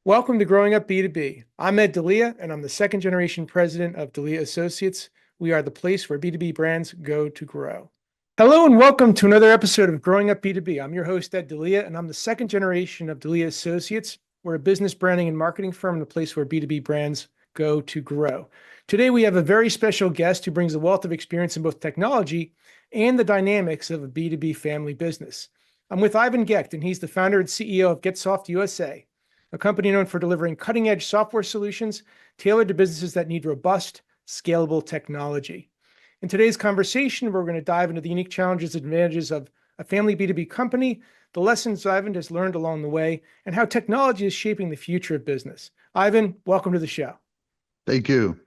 Welcome to Growing Up B2B. I'm Delia, and I'm the second generation president of Delia Associates. We are the place where B2B brands go to grow. Hello, and welcome to another episode of Growing Up B2B. I'm your host, Delia, and I'm the second generation of Delia Associates. We're a business branding and marketing firm, the place where B2B brands go to grow. Today, we have a very special guest who brings a wealth of experience in both technology and the dynamics of a B2B family business. I'm with Ivan Gekht, and he's the founder and CEO of Gehtsoft USA, a company known for delivering cutting-edge software solutions tailored to businesses that need robust, scalable technology. In today's conversation, we're going to dive into the unique challenges and advantages of a family B2B company, the lessons Ivan has learned along the way, and how technology is shaping the future of business. Ivan, welcome to the show. Thank you.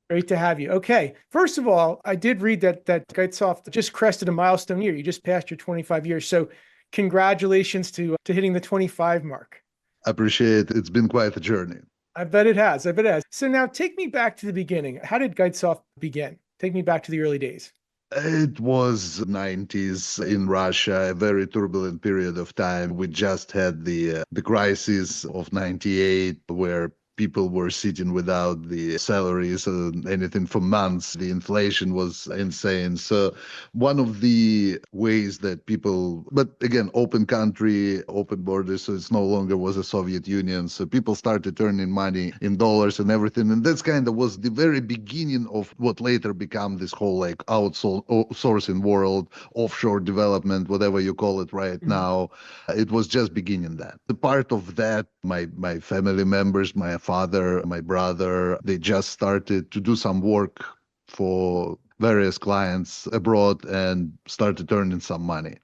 Great to have you. Okay, first of all, I did read that Gehtsoft just crested a milestone year. You just passed your 25 years. So congratulations to hitting the 25 mark. Appreciate it. It's been quite a journey. I bet it has. I bet it has. So now take me back to the beginning. How did Gehtsoft begin? Take me back to the early days. It was 90s in Russia, a very turbulent period of time. We just had the crisis of 98 where people were sitting without the salaries, anything for months. The inflation was insane. So one of the ways that people, but again, open country, open borders, so it's no longer was a Soviet Union. So people started turning money in dollars and everything. And that's kind of was the very beginning of what later became this whole like outsourcing world, offshore development, whatever you call it right now. It was just beginning that. The part of that, my family members, my father, my brother, they just started to do some work for various clients abroad and started earning some money.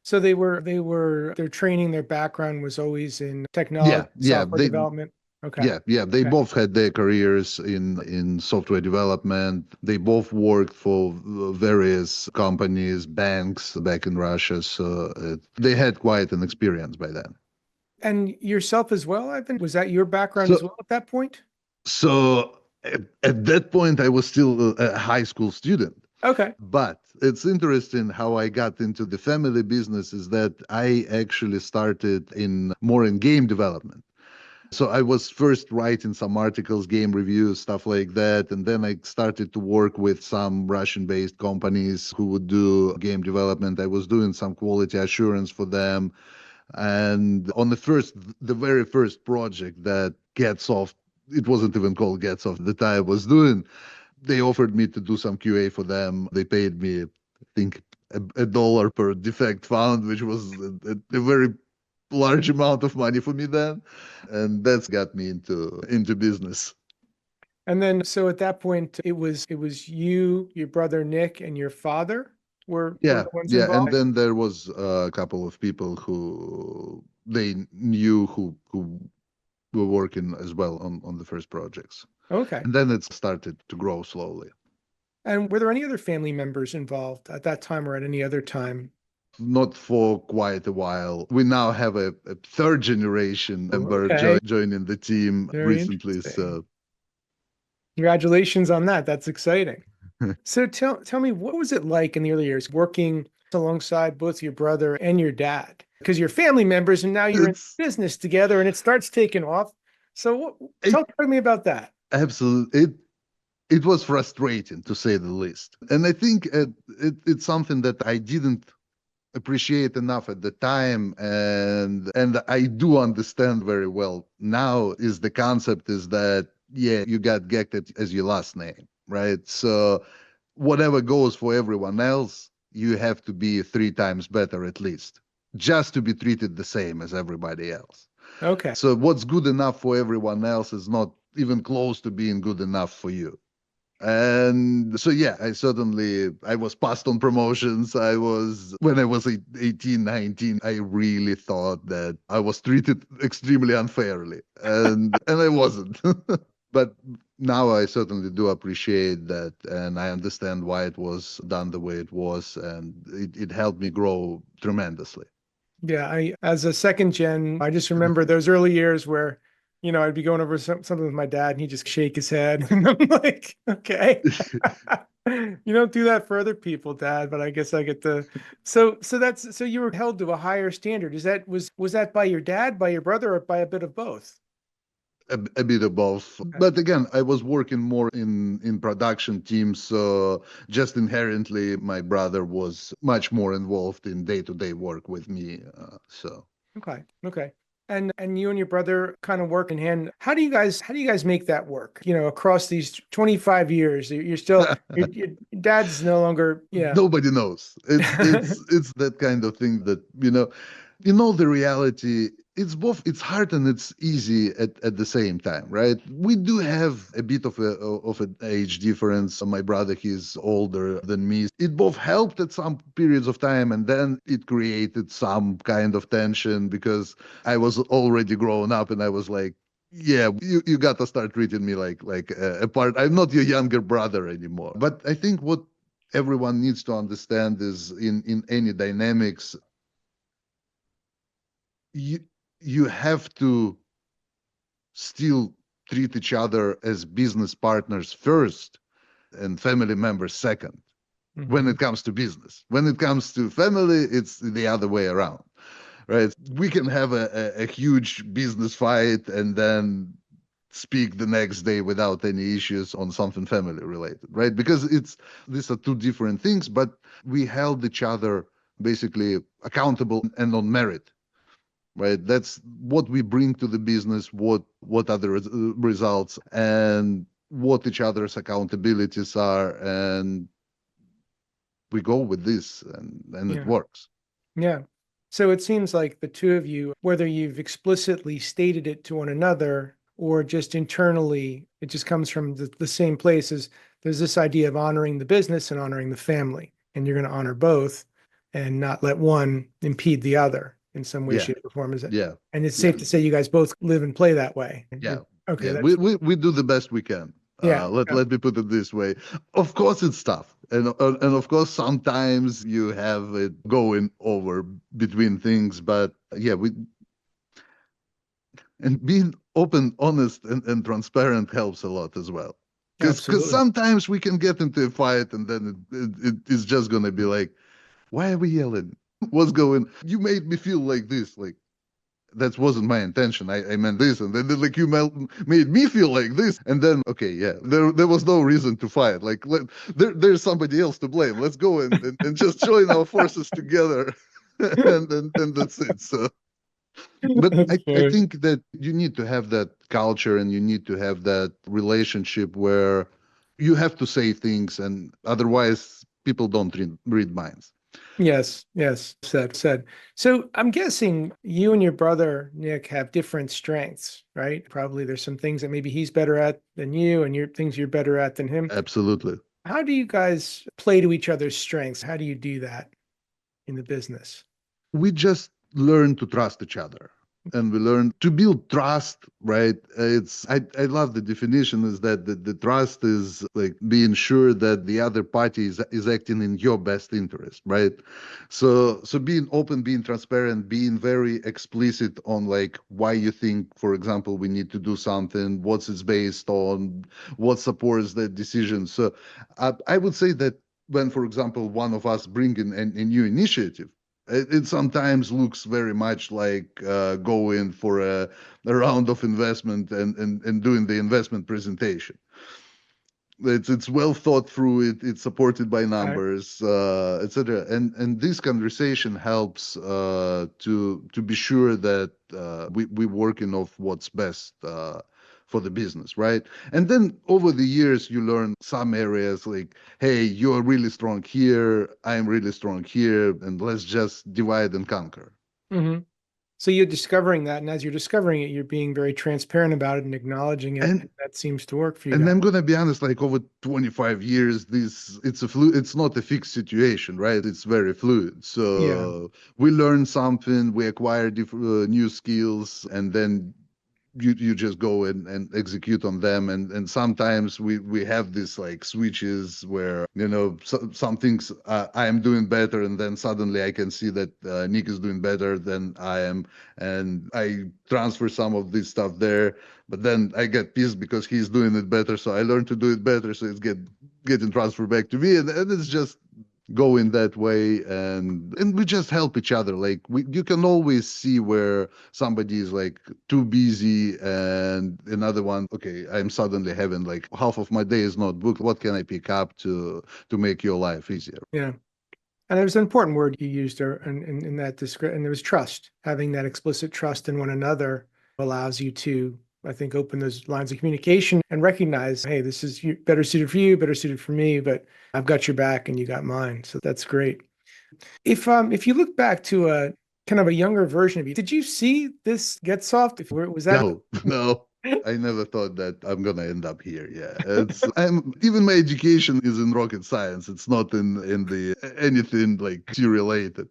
So their training, their background was always in technology, software development. Okay. They both had their careers in software development. They both worked for various companies, banks back in Russia. So they had quite an experience by then. And yourself as well, Ivan? Was that your background as well at that point? So at that point, I was still a high school student. Okay. But it's interesting how I got into the family business is that I actually started more in game development. So I was first writing some articles, game reviews, stuff like that. And then I started to work with some Russian-based companies who would do game development. I was doing some quality assurance for them. And on the very first project that Gehtsoft, it wasn't even called Gehtsoft, that I was doing, they offered me to do some QA for them. They paid me, I think, $1 per defect found, which was a very large amount of money for me then. And that's got me into business. And then, so at that point, it was you, your brother Nick, and your father were the ones involved? And then there was a couple of people who they knew who were working as well on the first projects. Okay. And then it started to grow slowly. And were there any other family members involved at that time or at any other time? Not for quite a while. We now have a third generation member joining the team recently. So congratulations on that. That's exciting. So tell me, what was it like in the early years working alongside both your brother and your dad? Because you're family members and now you're in business together and it starts taking off. So tell me about that. Absolutely. It was frustrating, to say the least. And I think it's something that I didn't appreciate enough at the time, and I do understand very well now. Is the concept is that you got Gekht as your last name, right? So whatever goes for everyone else, you have to be 3 times better at least, just to be treated the same as everybody else. Okay. So what's good enough for everyone else is not even close to being good enough for you. And so, I was passed on promotions. When I was 18, 19, I really thought that I was treated extremely unfairly, and I wasn't. But now I certainly do appreciate that, and I understand why it was done the way it was, and it helped me grow tremendously. Yeah, as a second gen, I just remember those early years where I'd be going over something with my dad and he'd just shake his head. And I'm like, okay. You don't do that for other people, Dad, but I guess I get to. So you were held to a higher standard. Was that by your dad, by your brother, or by a bit of both? A bit of both. Okay. But again, I was working more in production teams, so just inherently, my brother was much more involved in day-to-day work with me. So Okay. Okay. And you and your brother kind of work in hand. How do you guys make that work? Across these 25 years, you're still your dad's no longer, yeah. nobody knows. It's that kind of thing that the reality. It's both. It's hard and it's easy at the same time, right? We do have a bit of an age difference. My brother, he's older than me. It both helped at some periods of time, and then it created some kind of tension because I was already grown up, and I was like, yeah, you got to start treating me like a part. I'm not your younger brother anymore. But I think what everyone needs to understand is in any dynamics, you you have to still treat each other as business partners first and family members second when Hmm. it comes to business. When it comes to family, it's the other way around, right? We can have a huge business fight and then speak the next day without any issues on something family related, right? Because these are two different things, but we held each other basically accountable and on merit, right? That's what we bring to the business, what are the results, and what each other's accountabilities are, and we go with this, and it Yeah. works. Yeah. So it seems like the two of you, whether you've explicitly stated it to one another or just internally, it just comes from the same place as there's this idea of honoring the business and honoring the family. And you're going to honor both and not let one impede the other in some way, Yeah, shape, or form. Is it? yeah, And it's yeah, safe to say you guys both live and play that way. yeah, Okay, yeah. We that's we do the best we can. yeah. Let me put it this way. Of course, it's tough, and of course, sometimes you have it going over between things. But yeah, we and being open, honest, and transparent helps a lot as well. Because Absolutely. sometimes we can get into a fight, and then it is just gonna be like, why are we yelling? What's going? You made me feel like this, like. That wasn't my intention. I meant this, and then like you made me feel like this, and then okay, yeah, there was no reason to fight. Like there's somebody else to blame. Let's go and just join our forces together, and that's it. So, but That's I fair. think that you need to have that culture and you need to have that relationship where you have to say things, and otherwise people don't read minds. Yes, yes, said. So I'm guessing you and your brother Nick have different strengths, right? Probably there's some things that maybe he's better at than you, and your things you're better at than him. Absolutely. How do you guys play to each other's strengths? How do you do that in the business? We just learn to trust each other and we learn to build trust, right? I love the definition is that the trust is like being sure that the other party is acting in your best interest, right? So being open, being transparent, being very explicit on like why you think, for example, we need to do something, what's it's based on, what supports that decision. So I would say that when, for example, one of us bring in a new initiative, it sometimes looks very much like going for a round of investment and doing the investment presentation. It's well thought through. It's supported by Okay. numbers, etc. And this conversation helps to be sure that we working off what's best for the business, right? And then over the years, you learn some areas like, hey, you're really strong here, I'm really strong here, and let's just divide and conquer. Hmm. So you're discovering that, and as you're discovering it, you're being very transparent about it and acknowledging it, And and that seems to work for you and guys. I'm gonna be honest, like over 25 years, this it's not a fixed situation, right? It's very fluid. Yeah. So we learn something, we acquire new skills, and then you just go and execute on them, and sometimes we have this like switches where some things I am doing better, and then suddenly I can see that Nick is doing better than I am, and I transfer some of this stuff there, but then I get pissed because he's doing it better, so I learn to do it better, so it's getting transferred back to me, and it's just going that way, and we just help each other. Like you can always see where somebody is like too busy, and another one, okay, I'm suddenly having like half of my day is not booked, what can I pick up to make your life easier? Yeah. And it was an important word you used there in that description, and it was trust. Having that explicit trust in one another allows you to, I think, open those lines of communication and recognize, hey, this is better suited for you, better suited for me, but I've got your back and you got mine. So that's great. If you look back to a kind of a younger version of you, did you see this Gehtsoft? Was that No, no. I never thought that I'm gonna end up here. Yeah, it's I'm even my education is in rocket science. It's not in the anything like T related.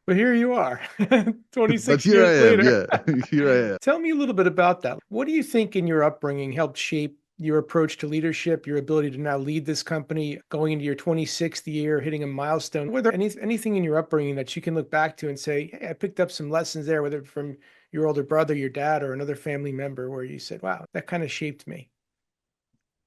but here you are, But 26 here years I am. later. Yeah, here I am. Tell me a little bit about that. What do you think in your upbringing helped shape your approach to leadership, your ability to now lead this company going into your 26th year, hitting a milestone? Were there anything in your upbringing that you can look back to and say, hey, I picked up some lessons there, whether from your older brother, your dad, or another family member, where you said, wow, that kind of shaped me?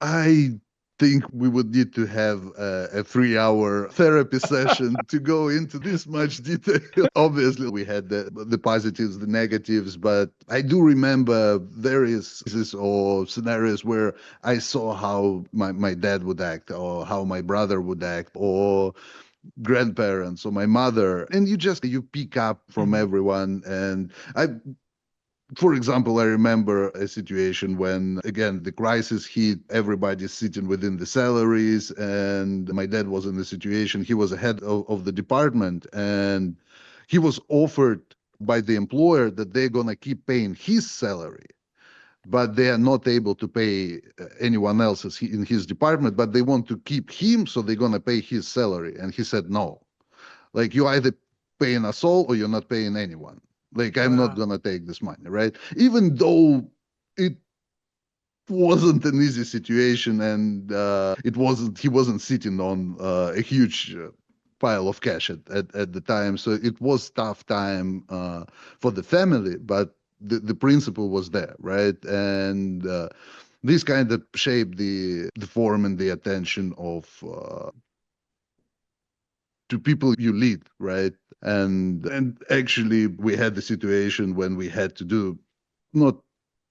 I think we would need to have a 3 hour therapy session to go into this much detail. Obviously, we had the positives, the negatives, but I do remember various cases or scenarios where I saw how my dad would act, or how my brother would act, or grandparents or my mother, and you pick up from Mhm. everyone. And I for example, I remember a situation when, again, the crisis hit, everybody's sitting within the salaries, and my dad was in the situation. He was head of the department, and he was offered by the employer that they're going to keep paying his salary, but they are not able to pay anyone else in his department, but they want to keep him, so they're going to pay his salary. And he said, no, like you either paying us all or you're not paying anyone. Like I'm not Wow. gonna take this money, right? Even though it wasn't an easy situation, and it wasn't he wasn't sitting on a huge pile of cash at the time, so it was tough time for the family, but the principle was there, right? And this kind of shaped the form and the attention of to people you lead, right? And actually, we had the situation when we had to do not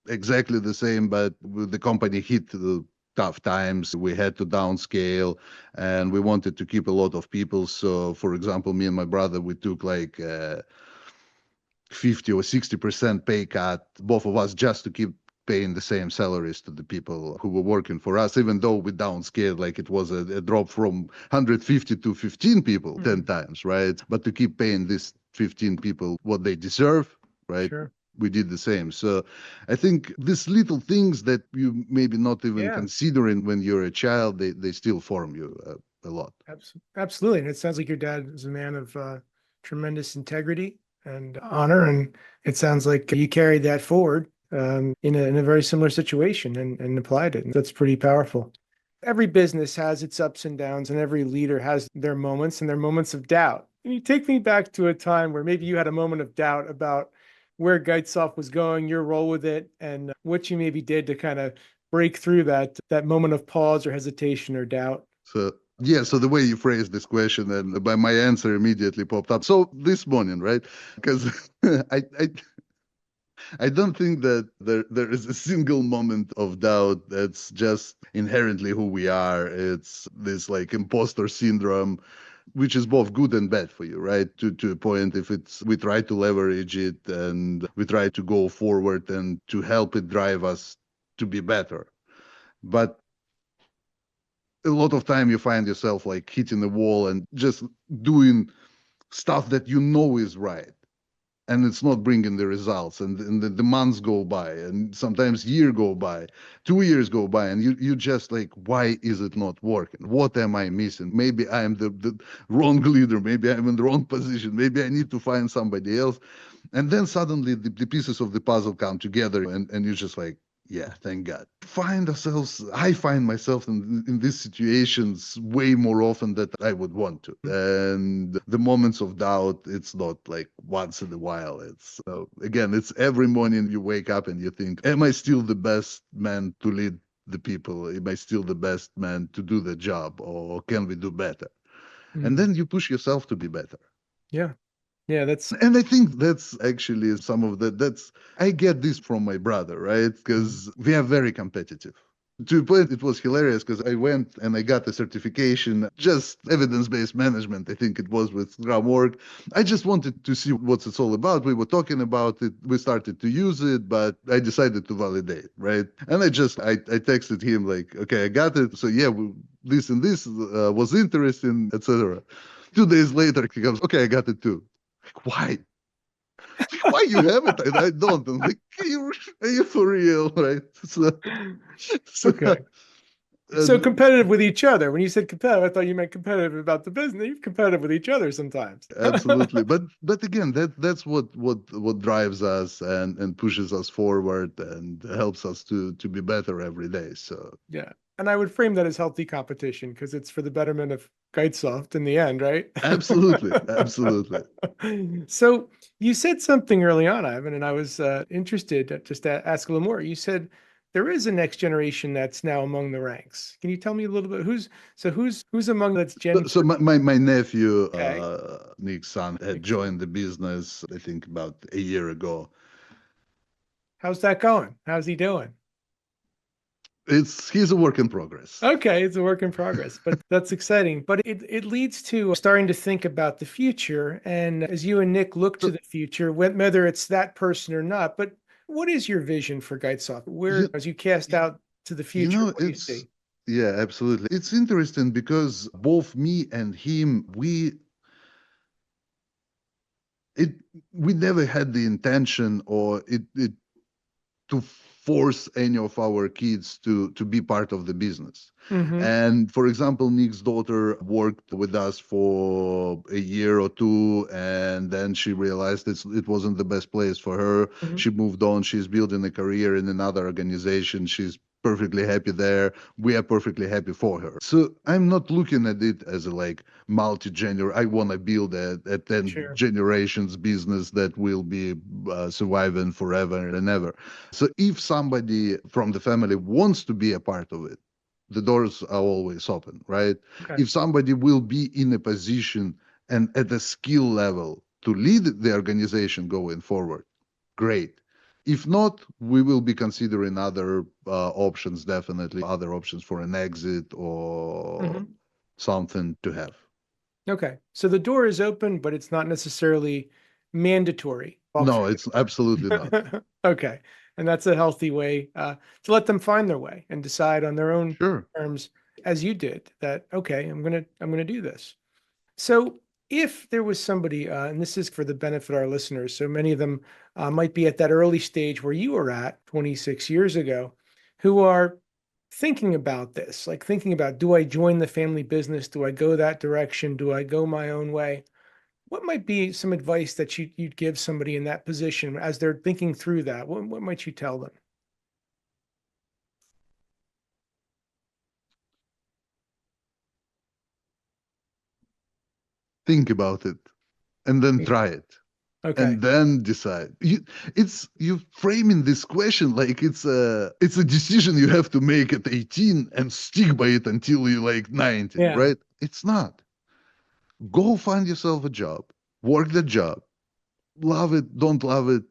exactly the same, but the company hit the tough times. We had to downscale, and we wanted to keep a lot of people. So, for example, me and my brother, we took like 50 or 60% pay cut, both of us, just to keep paying the same salaries to the people who were working for us, even though we downscaled, like it was a drop from 150 to 15 people 10 Mhm. times, right? But to keep paying these 15 people what they deserve, right? Sure. We did the same. So I think these little things that you maybe not even Yeah. considering when you're a child, they still form you a lot. Absolutely. And it sounds like your dad is a man of tremendous integrity and honor. And it sounds like you carried that forward in a very similar situation and applied it. And that's pretty powerful. Every business has its ups and downs, and every leader has their moments and their moments of doubt. Can you take me back to a time where maybe you had a moment of doubt about where Gehtsoft was going, your role with it, and what you maybe did to kind of break through that moment of pause or hesitation or doubt? So yeah, so the way you phrased this question, and by my answer immediately popped up. So this morning, right? Because I don't think that there is a single moment of doubt. That's just inherently who we are. It's this like imposter syndrome, which is both good and bad for you, right? To a point, if it's we try to leverage it and we try to go forward and to help it drive us to be better. But a lot of time you find yourself like hitting the wall and just doing stuff that you know is right. and it's not bringing the results, and the months go by, and sometimes year go by, 2 years go by, and you just like, why is it not working? What am I missing? Maybe I am the wrong leader, maybe I'm in the wrong position, maybe I need to find somebody else. And then suddenly the pieces of the puzzle come together, and you're just like, yeah, thank God. I find myself in these situations way more often than I would want to. And the moments of doubt, it's not like once in a while. Again, it's every morning you wake up and you think, am I still the best man to lead the people? Am I still the best man to do the job? Or can we do better? And Mm. then you push yourself to be better. Yeah. Yeah. That's, And I think that's actually some of that's, I get this from my brother, right? Mhm. Because we are very competitive. To a point, it was hilarious because I went and I got a certification, just evidence-based management. I think it was with Scrum.org. I just wanted to see what it's all about. We were talking about it. We started to use it, but I decided to validate, right? And I texted him like, okay, I got it. So yeah, this and this was interesting, etc. 2 days later, he comes, okay, I got it too. Like, why? Why you have it? I don't. I'm like, are you for real? Right? So, okay. So and competitive with each other. When you said competitive, I thought you meant competitive about the business. You're competitive with each other sometimes. absolutely. But again, that's what drives us and pushes us forward and helps us to be better every day. So Yeah. And I would frame that as healthy competition because it's for the betterment of Gehtsoft in the end, right? absolutely, absolutely. So you said something early on, Ivan, and I was interested to just ask a little more. You said there is a next generation that's now among the ranks. Can you tell me a little bit who's among that's So, Gen so my nephew, Okay. Nick's son, had Makes sense. joined the business, I think about a year ago. How's that going? How's he doing? He's a work in progress. Okay, it's a work in progress, but that's exciting. But it leads to starting to think about the future. And as you and Nick look to So the future, whether it's that person or not, but what is your vision for Geitsoft? Where, you, as you cast out to the You future, know, what do you it's see? yeah, absolutely. It's interesting because both me and him, it we never had the intention or it to force any of our kids to be part of the business. Mm-hmm. And for example, Nick's daughter worked with us for a year or two, and then she realized it wasn't the best place for her. Mm-hmm. She moved on. She's building a career in another organization. She's perfectly happy there. We are perfectly happy for her. So I'm not looking at it as a like multi-gener. I want to build a 10 Sure. generations business that will be surviving forever and ever. So if somebody from the family wants to be a part of it, the doors are always open, right? Okay. If somebody will be in a position and at a skill level to lead the organization going forward, great. If not, we will be considering other options, definitely other options for an exit or Mm-hmm. something to have. Okay. So the door is open, but it's not necessarily mandatory. No, it's absolutely not. Okay. And that's a healthy way to let them find their way and decide on their own Sure. terms, as you did, that, okay, I'm gonna do this. So if there was somebody, and this is for the benefit of our listeners, so many of them might be at that early stage where you were at 26 years ago, who are thinking about this, like thinking about, do I join the family business? Do I go that direction? Do I go my own way? What might be some advice that you'd give somebody in that position as they're thinking through that? What might you tell them? Think about it and then try it. Okay. And then decide. You framing this question like it's a decision you have to make at 18 and stick by it until you like 90, Yeah. right? It's not. Go find yourself a job, work the job, love it, don't love it,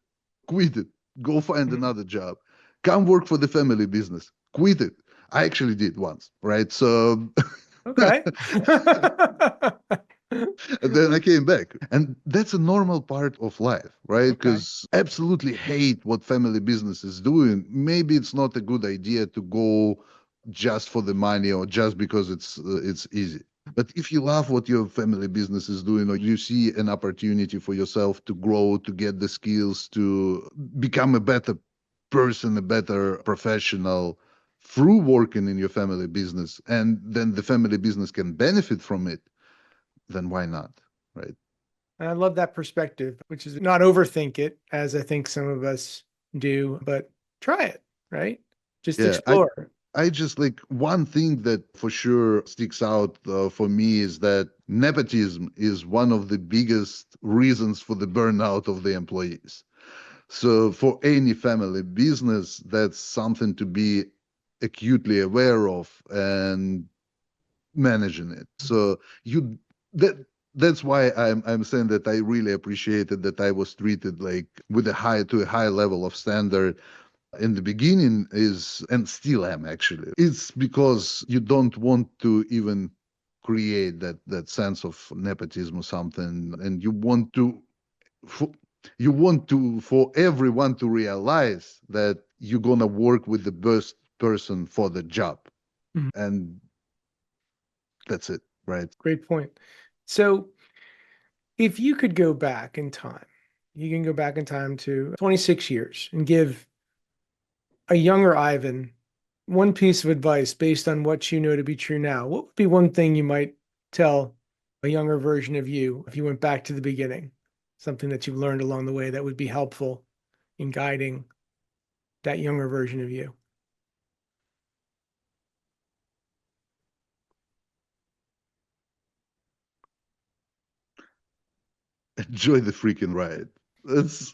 quit it, go find Mhm. another job, come work for the family business, quit it. I actually did once, right? So Okay. and then I came back. And that's a normal part of life, right? Okay. Because absolutely hate what family business is doing. Maybe it's not a good idea to go just for the money or just because it's easy. But if you love what your family business is doing, or you see an opportunity for yourself to grow, to get the skills, to become a better person, a better professional through working in your family business, and then the family business can benefit from it, then why not? Right? And I love that perspective, which is not overthink it, as I think some of us do, but try it, right? Just Yeah. I explore. I just like one thing that for sure sticks out for me is that nepotism is one of the biggest reasons for the burnout of the employees. So for any family business, that's something to be acutely aware of and managing it. So you that that's why I'm saying that I really appreciated that I was treated like with a high level of standard in the beginning is, and still am actually. It's because you don't want to even create that sense of nepotism or something, and for, you want to for everyone to realize that you're gonna work with the best person for the job, Mhm. and that's it, right? Great point. So, if you could go back in time, you can go back in time to 26 years and give a younger Ivan one piece of advice based on what you know to be true now. What would be one thing you might tell a younger version of you if you went back to the beginning? Something that you've learned along the way that would be helpful in guiding that younger version of you. Enjoy the freaking ride. That's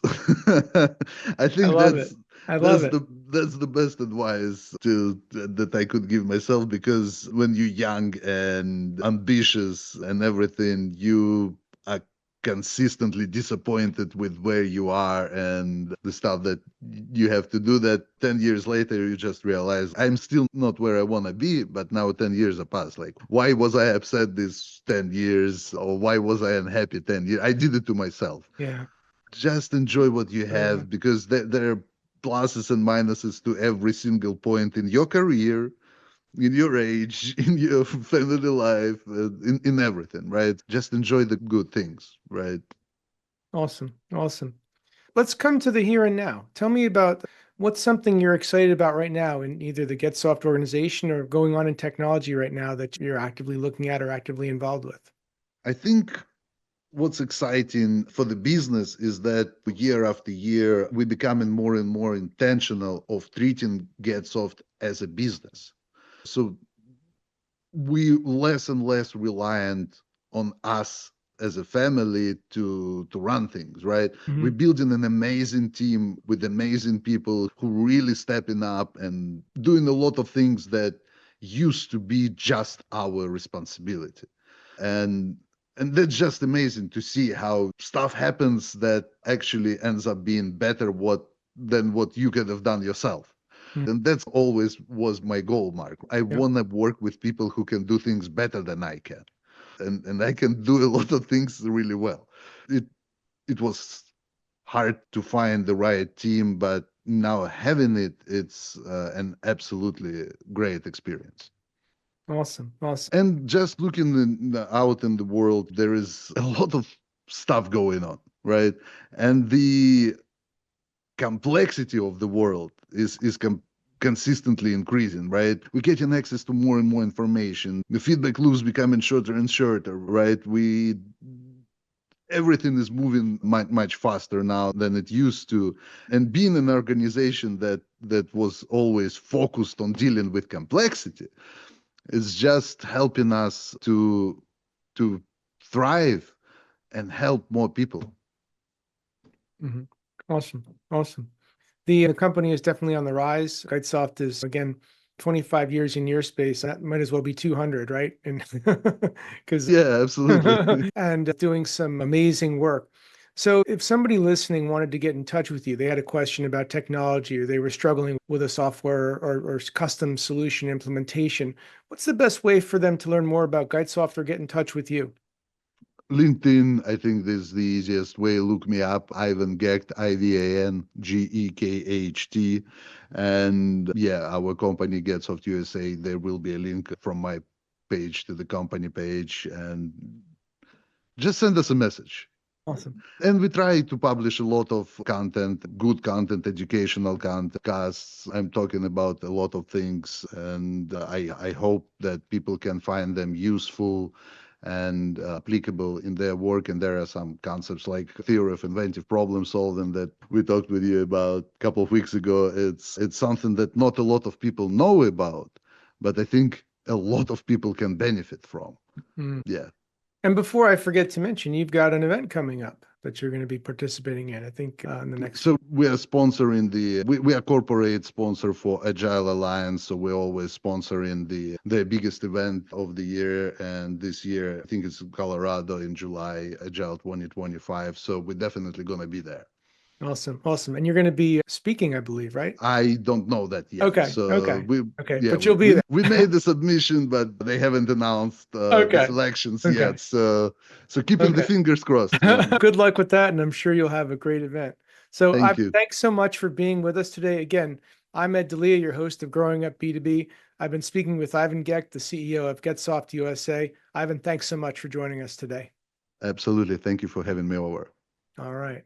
I I think love it. I love it. that's the best advice to that I could give myself, because when you're young and ambitious and everything, you are consistently disappointed with where you are and the stuff that you have to do. That 10 years later you just realize I'm still not where I want to be, but now 10 years have passed. Like, why was I upset this 10 years, or why was I unhappy 10 years? I did it to myself. Yeah. Just enjoy what you Very much. have, because there are pluses and minuses to every single point in your career, in your age, in your family life, in everything, right? Just enjoy the good things, right? Awesome. Awesome. Let's come to the here and now. Tell me about what's something you're excited about right now in either the Gehtsoft organization or going on in technology right now that you're actively looking at or actively involved with. I think what's exciting for the business is that year after year, we're becoming more and more intentional of treating Getsoft as a business. So we less and less reliant on us as a family to run things, right? We're Mhm. building an amazing team with amazing people who really stepping up and doing a lot of things that used to be just our responsibility. And that's just amazing to see how stuff happens that actually ends up being better than what you could have done yourself. Mhm. And that's always was my goal, Mark. I Yeah. want to work with people who can do things better than I can. And I can do a lot of things really well. It it was hard to find the right team, but now having it, it's an absolutely great experience. Awesome. Awesome. And just looking out in the world, there is a lot of stuff going on, right? And the complexity of the world is consistently increasing, right? We're getting access to more and more information. The feedback loops becoming shorter and shorter, right? We Everything is moving much faster now than it used to, and being an organization that was always focused on dealing with complexity is just helping us to thrive and help more people. Mhm. Awesome. Awesome. The company is definitely on the rise. Gehtsoft is, again, 25 years in your space. That might as well be 200, right? And because Yeah, absolutely. and doing some amazing work. So, if somebody listening wanted to get in touch with you, they had a question about technology or they were struggling with a software or custom solution implementation, what's the best way for them to learn more about Gehtsoft or get in touch with you? LinkedIn, I think this is the easiest way. Look me up, Ivan Gekht, Ivan Gekht. And yeah, our company Gehtsoft USA, there will be a link from my page to the company page, and just send us a message. Awesome. And we try to publish a lot of content, good content, educational content, casts. I'm talking about a lot of things, and I hope that people can find them useful and applicable in their work. And there are some concepts like theory of inventive problem solving that we talked with you about a couple of weeks ago. It's something that not a lot of people know about, but I think a lot of people can benefit from. Yeah. And before I forget to mention, you've got an event coming up that you're going to be participating in, I think, in the next. So we are sponsoring we are corporate sponsor for Agile Alliance. So we're always sponsoring the biggest event of the year. And this year, I think it's in Colorado in July, Agile 2025. So we're definitely going to be there. Awesome. Awesome. And you're going to be speaking, I believe, right? I don't know that yet. Okay. So okay. Yeah, but you'll be there. We made the submission, but they haven't announced the selections yet. So keeping the fingers crossed. Good luck with that. And I'm sure you'll have a great event. So thanks so much for being with us today. Again, I'm Ed Delia, your host of Growing Up B2B. I've been speaking with Ivan Gekht, the CEO of Gehtsoft USA. Ivan, thanks so much for joining us today. Absolutely. Thank you for having me over. All right.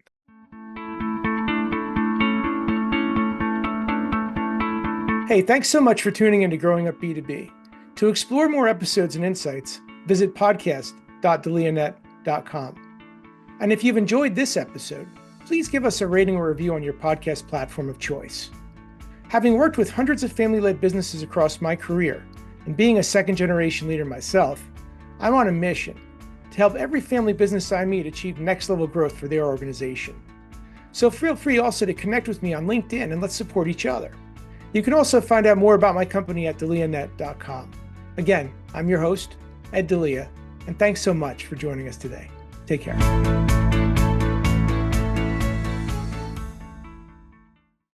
Hey, thanks so much for tuning into Growing Up B2B. To explore more episodes and insights, visit podcast.delianet.com. And if you've enjoyed this episode, please give us a rating or review on your podcast platform of choice. Having worked with hundreds of family-led businesses across my career, and being a second-generation leader myself, I'm on a mission to help every family business I meet achieve next-level growth for their organization. So feel free also to connect with me on LinkedIn and let's support each other. You can also find out more about my company at delianet.com. Again, I'm your host, Ed Delia, and thanks so much for joining us today. Take care.